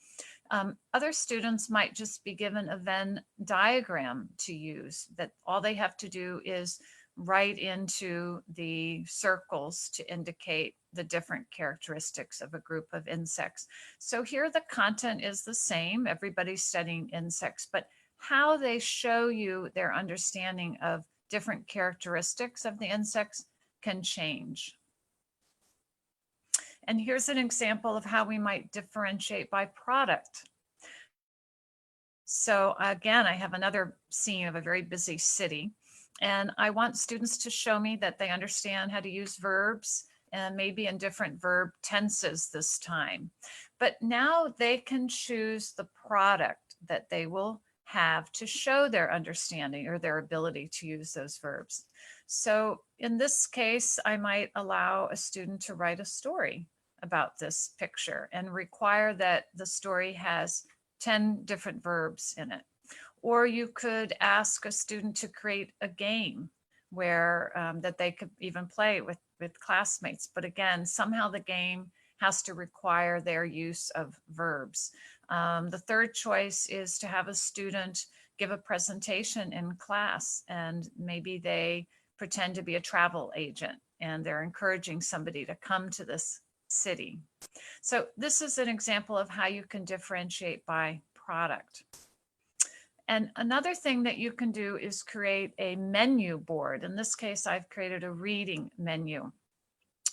Other students might just be given a Venn diagram to use, that all they have to do is write into the circles to indicate the different characteristics of a group of insects. So here the content is the same, everybody's studying insects, but how they show you their understanding of different characteristics of the insects can change. And here's an example of how we might differentiate by product. So again, I have another scene of a very busy city, and I want students to show me that they understand how to use verbs, and maybe in different verb tenses this time. But now they can choose the product that they will have to show their understanding or their ability to use those verbs. So in this case, I might allow a student to write a story about this picture and require that the story has 10 different verbs in it. Or you could ask a student to create a game where that they could even play with classmates. But again, somehow the game has to require their use of verbs. The third choice is to have a student give a presentation in class, and maybe they pretend to be a travel agent and they're encouraging somebody to come to this city. So this is an example of how you can differentiate by product. And another thing that you can do is create a menu board. In this case, I've created a reading menu.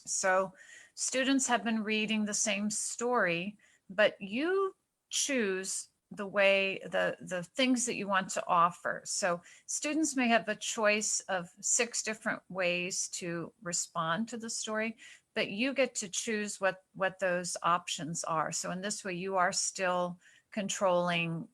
So students have been reading the same story, but you choose the way, the things that you want to offer. So students may have a choice of 6 different ways to respond to the story, but you get to choose what those options are. So in this way, you are still controlling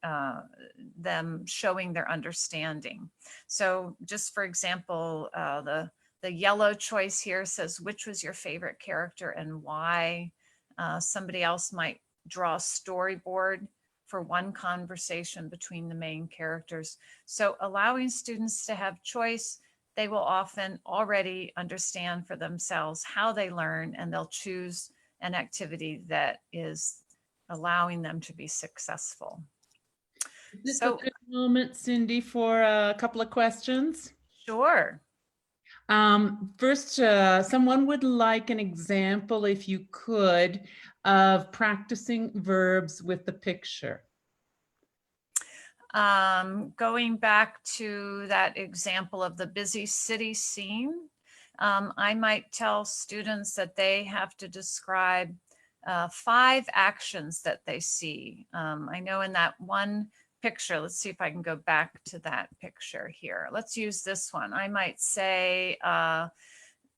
them showing their understanding. So just for example, the yellow choice here says, which was your favorite character and why? Somebody else might draw a storyboard for one conversation between the main characters. So allowing students to have choice, they will often already understand for themselves how they learn, and they'll choose an activity that is allowing them to be successful. Is this So, a good moment, Cindy, for a couple of questions? sure. First, someone would like an example, if you could, of practicing verbs with the picture. Going back to that example of the busy city scene, I might tell students that they have to describe 5 actions that they see. I know in that one picture, let's see if I can go back to that picture here. Let's use this one. I might say,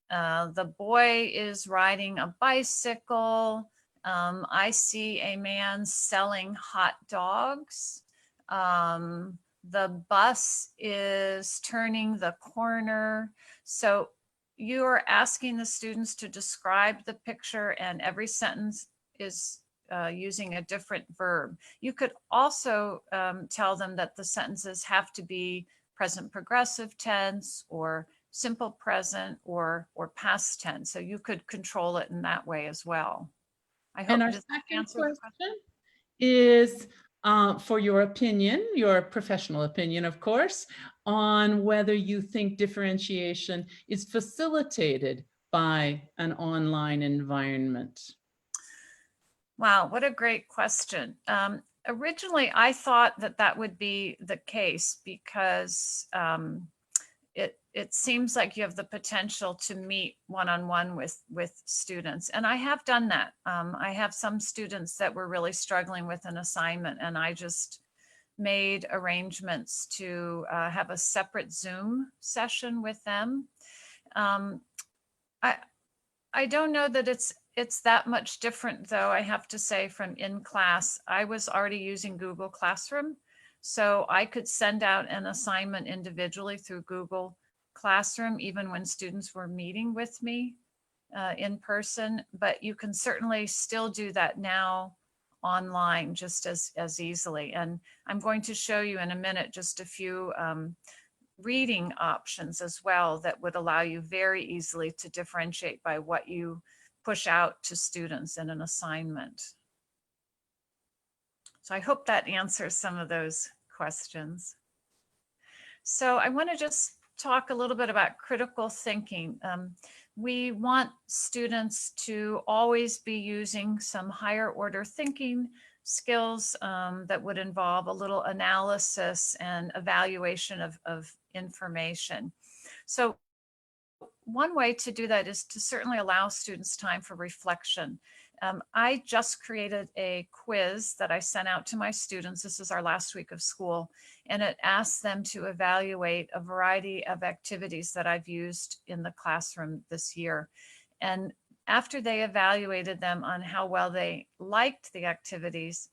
the boy is riding a bicycle. I see a man selling hot dogs. The bus is turning the corner. So you're asking the students to describe the picture, and every sentence is using a different verb. You could also tell them that the sentences have to be present progressive tense or simple present or past tense. So you could control it in that way as well. I hope. And our second question is for your opinion, your professional opinion, of course, on whether you think differentiation is facilitated by an online environment. Wow, what a great question. Originally, I thought that that would be the case because it seems like you have the potential to meet one-on-one with students. And I have done that. I have some students that were really struggling with an assignment, and I just made arrangements to have a separate Zoom session with them. I don't know that it's that much different, though, I have to say, from in class. I was already using Google Classroom, so I could send out an assignment individually through Google Classroom, even when students were meeting with me in person. But you can certainly still do that now online just as easily. And I'm going to show you in a minute just a few reading options as well that would allow you very easily to differentiate by what you push out to students in an assignment. So I hope that answers some of those questions. So I want to just talk a little bit about critical thinking. We want students to always be using some higher order thinking skills that would involve a little analysis and evaluation of information. So one way to do that is to certainly allow students time for reflection. I just created a quiz that I sent out to my students. This is our last week of school, and it asks them to evaluate a variety of activities that I've used in the classroom this year. And after they evaluated them on how well they liked the activities,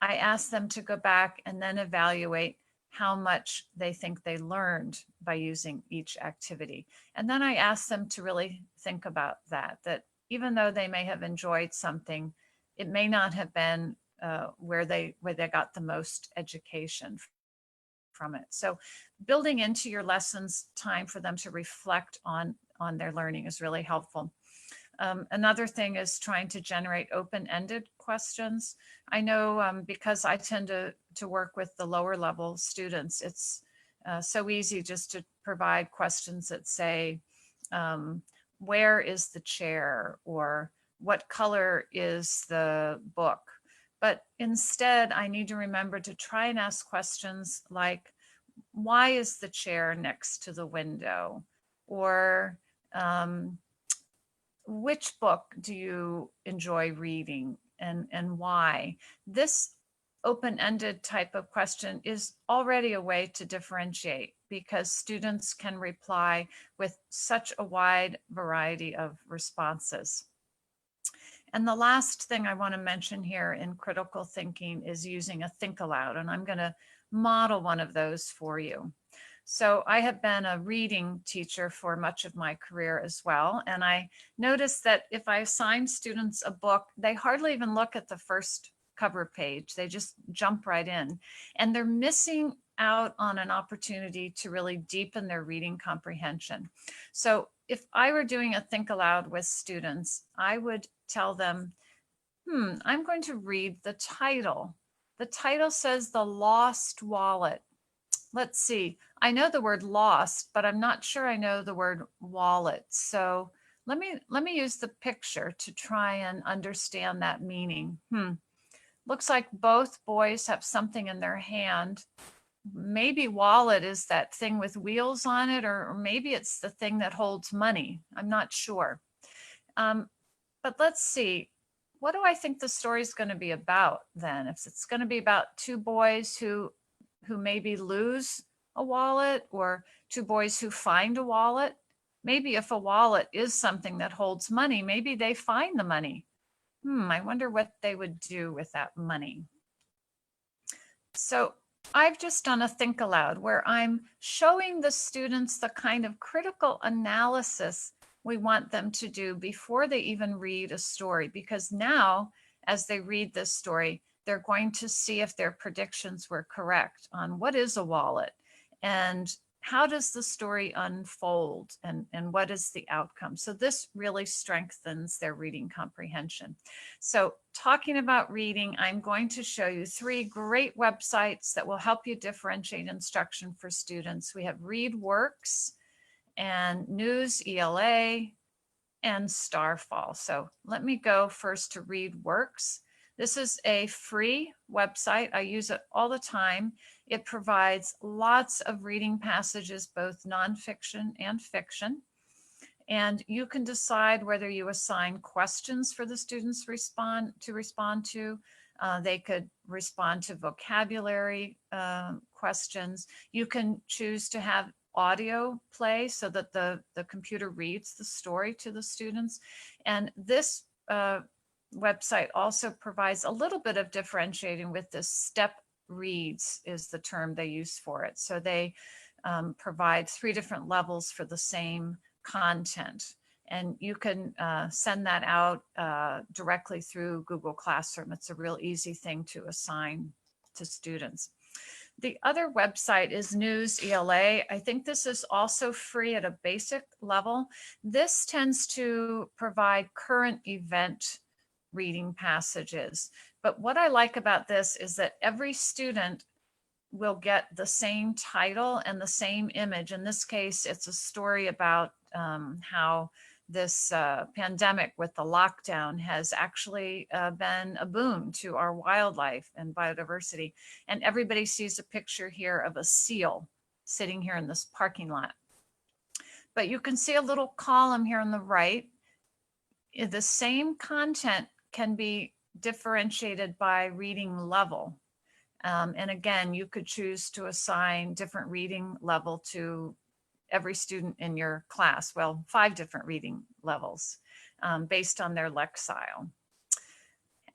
I asked them to go back and then evaluate how much they think they learned by using each activity. And then I asked them to really think about that even though they may have enjoyed something, it may not have been where they got the most education from it. So building into your lessons time for them to reflect on their learning is really helpful. Another thing is trying to generate open-ended questions. I know because I tend to work with the lower level students, it's so easy just to provide questions that say, where is the chair, or what color is the book? But instead, I need to remember to try and ask questions like, why is the chair next to the window? Or which book do you enjoy reading, and why? This open-ended type of question is already a way to differentiate, because students can reply with such a wide variety of responses. And the last thing I want to mention here in critical thinking is using a think aloud, and I'm going to model one of those for you. So I have been a reading teacher for much of my career as well. And I noticed that if I assign students a book, they hardly even look at the first cover page. They just jump right in. And they're missing out on an opportunity to really deepen their reading comprehension. So if I were doing a think aloud with students, I would tell them, I'm going to read the title. The title says The Lost Wallet. Let's see, I know the word lost, but I'm not sure I know the word wallet. So let me use the picture to try and understand that meaning. Looks like both boys have something in their hand. Maybe wallet is that thing with wheels on it, or maybe it's the thing that holds money. I'm not sure. But let's see, what do I think the story is going to be about then? If it's going to be about two boys who maybe lose a wallet, or two boys who find a wallet. Maybe if a wallet is something that holds money, maybe they find the money. I wonder what they would do with that money. So I've just done a think aloud where I'm showing the students the kind of critical analysis we want them to do before they even read a story, because now as they read this story, they're going to see if their predictions were correct on what is a wallet and how does the story unfold, and what is the outcome. So this really strengthens their reading comprehension. So talking about reading, I'm going to show you 3 great websites that will help you differentiate instruction for students. We have ReadWorks and News ELA and Starfall. So let me go first to ReadWorks. This is a free website. I use it all the time. It provides lots of reading passages, both nonfiction and fiction. And you can decide whether you assign questions for the students to respond to. They could respond to vocabulary questions. You can choose to have audio play so that the computer reads the story to the students. And this website also provides a little bit of differentiating with this. Step reads is the term they use for it. So they provide 3 different levels for the same content. And you can send that out directly through Google Classroom. It's a real easy thing to assign to students. The other website is News ELA. I think this is also free at a basic level. This tends to provide current event reading passages. But what I like about this is that every student will get the same title and the same image. In this case, it's a story about how this pandemic with the lockdown has actually been a boon to our wildlife and biodiversity. And everybody sees a picture here of a seal sitting here in this parking lot. But you can see a little column here on the right. The same content can be differentiated by reading level. And again, you could choose to assign different reading level to every student in your class. Well, 5 different reading levels based on their Lexile.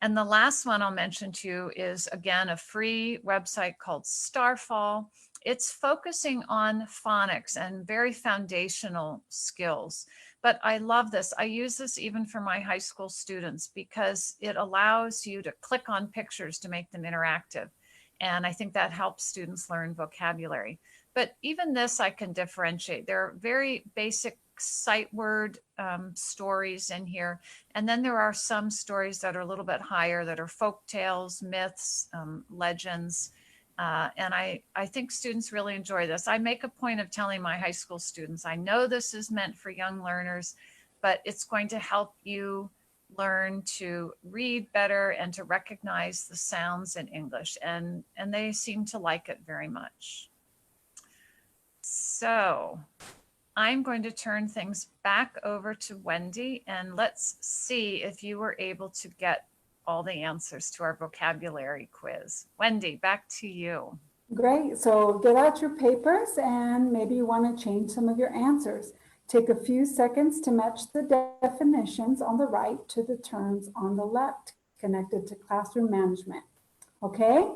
And the last one I'll mention to you is, again, a free website called Starfall. It's focusing on phonics and very foundational skills. But I love this. I use this even for my high school students because it allows you to click on pictures to make them interactive. And I think that helps students learn vocabulary. But even this I can differentiate. There are very basic sight word stories in here. And then there are some stories that are a little bit higher that are folk tales, myths, legends. And I think students really enjoy this. I make a point of telling my high school students, I know this is meant for young learners, but it's going to help you learn to read better and to recognize the sounds in English. And they seem to like it very much. So I'm going to turn things back over to Wendy, and let's see if you were able to get all the answers to our vocabulary quiz. Wendy, back to you. Great. So get out your papers and maybe you want to change some of your answers. Take a few seconds to match the definitions on the right to the terms on the left connected to classroom management. Okay?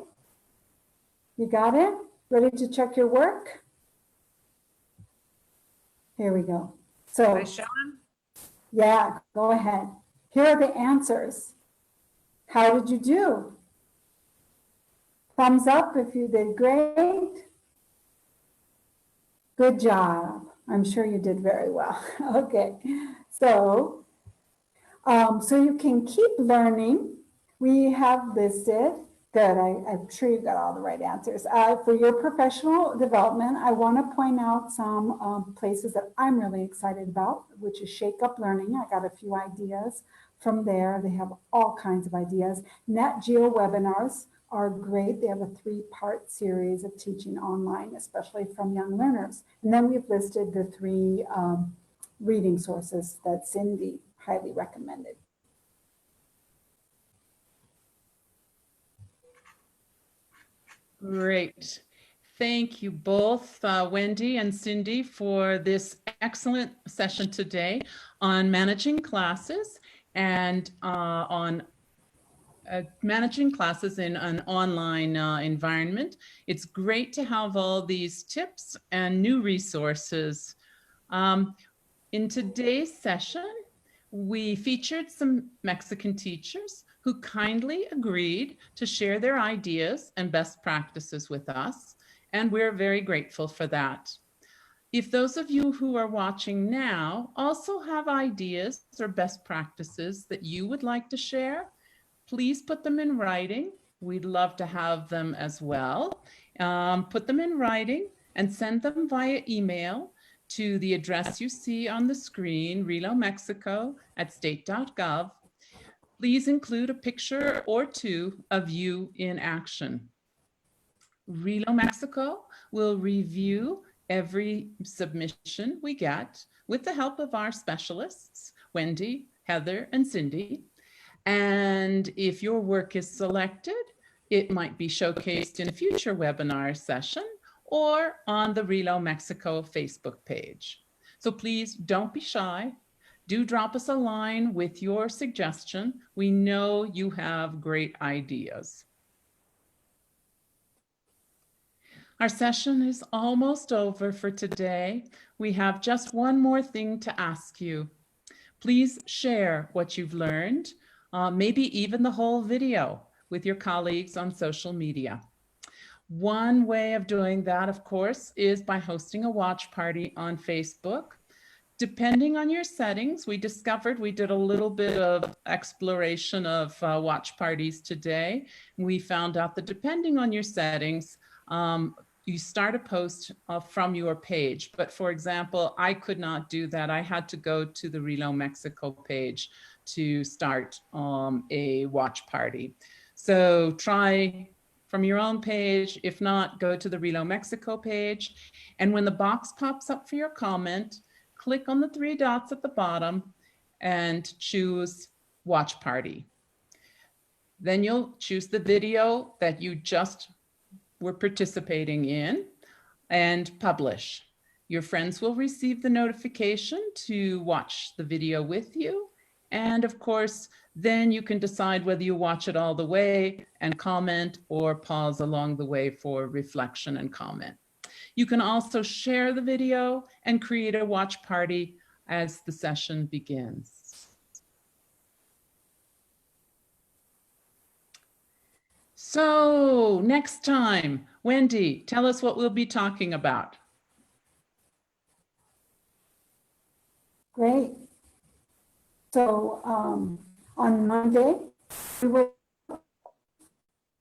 You got it? Ready to check your work? Here we go. So, I show them? yeah, go ahead. Here are the answers. How did you do? Thumbs up if you did great. Good job. I'm sure you did very well. Okay, so you can keep learning. We have listed, good, I'm sure you got all the right answers. For your professional development, I want to point out some places that I'm really excited about, which is Shake Up Learning. I got a few ideas from there. They have all kinds of ideas. Nat Geo webinars are great. They have a 3-part series of teaching online, especially from young learners. And then we've listed the 3 reading sources that Cindy highly recommended. Great. Thank you both, Wendy and Cindy, for this excellent session today on managing classes and on managing classes in an online environment. It's great to have all these tips and new resources. In today's session, we featured some Mexican teachers who kindly agreed to share their ideas and best practices with us, and we're very grateful for that. If those of you who are watching now also have ideas or best practices that you would like to share, please put them in writing. We'd love to have them as well. Put them in writing and send them via email to the address you see on the screen, relomexico@state.gov. Please include a picture or 2 of you in action. Relo Mexico will review every submission we get with the help of our specialists, Wendy, Heather, and Cindy. And if your work is selected, it might be showcased in a future webinar session or on the Relo Mexico Facebook page. So please don't be shy. Do drop us a line with your suggestion. We know you have great ideas. Our session is almost over for today. We have just one more thing to ask you. Please share what you've learned, maybe even the whole video, with your colleagues on social media. One way of doing that, of course, is by hosting a watch party on Facebook. Depending on your settings, we discovered we did a little bit of exploration of watch parties today. We found out that depending on your settings, you start a post from your page. But for example, I could not do that. I had to go to the Relo Mexico page to start a watch party. So try from your own page. If not, go to the Relo Mexico page. And when the box pops up for your comment, click on the 3 dots at the bottom and choose watch party. Then you'll choose the video that you just were participating in and publish. Your friends will receive the notification to watch the video with you. And of course, then you can decide whether you watch it all the way and comment or pause along the way for reflection and comment. You can also share the video and create a watch party as the session begins. So next time, Wendy, tell us what we'll be talking about. Great. So on Monday, we will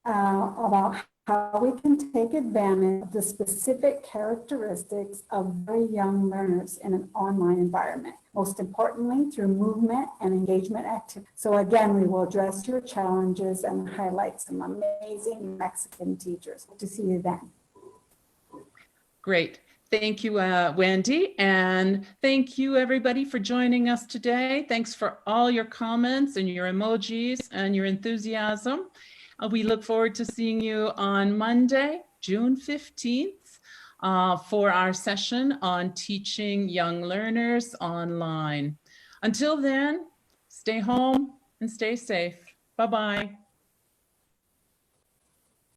about how we can take advantage of the specific characteristics of very young learners in an online environment, most importantly through movement and engagement activities. So again, we will address your challenges and highlight some amazing Mexican teachers. Hope to see you then. Great. Thank you, Wendy. And thank you, everybody, for joining us today. Thanks for all your comments and your emojis and your enthusiasm. We look forward to seeing you on Monday, June 15th, for our session on teaching young learners online. Until then, stay home and stay safe. Bye-bye.